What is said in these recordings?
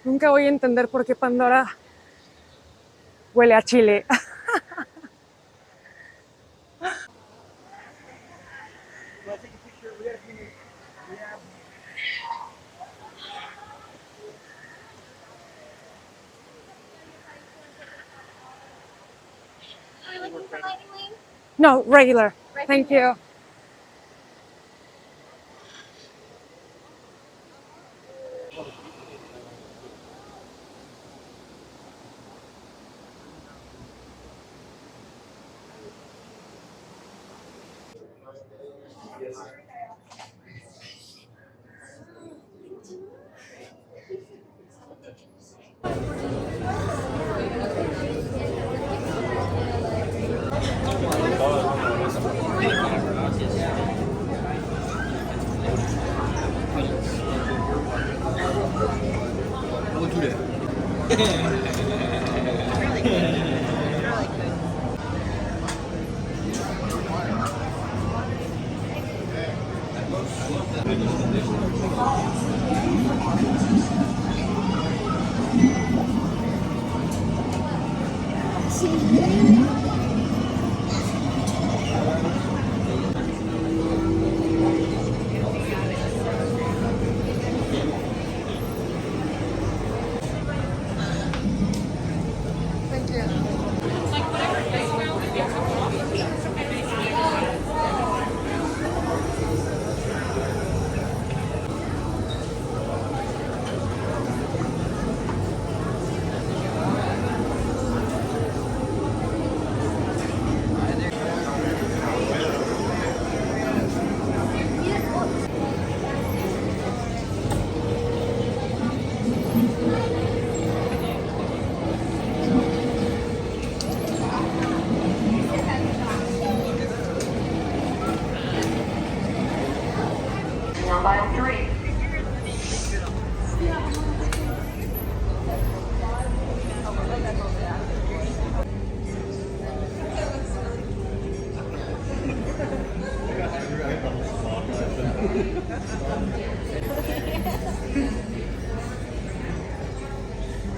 Nunca voy a entender por qué Pandora huele a chile. No, regular. Thank you. One by three.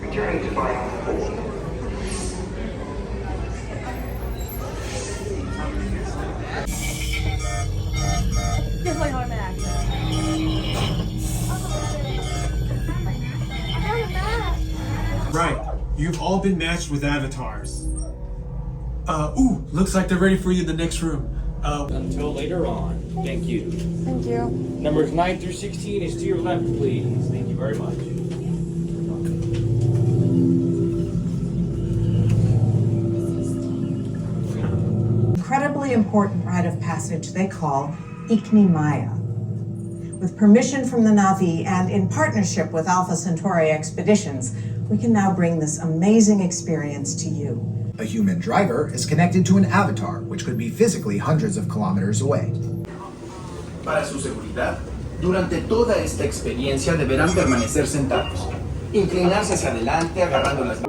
Returning to flight 4. Just like how I'm an actor. Right. You've all been matched with avatars. Ooh, looks like they're ready for you in the next room. Until later on. Thank you. Thank you. Numbers 9 through 16 is to your left, please. Thank you very much. Incredibly important rite of passage they call Ikni Maya. With permission from the Na'vi and in partnership with Alpha Centauri Expeditions, we can now bring this amazing experience to you. A human driver is connected to an avatar, which could be physically hundreds of kilometers away. Para su seguridad, durante toda esta experiencia deberán permanecer sentados, inclinarse hacia adelante agarrando las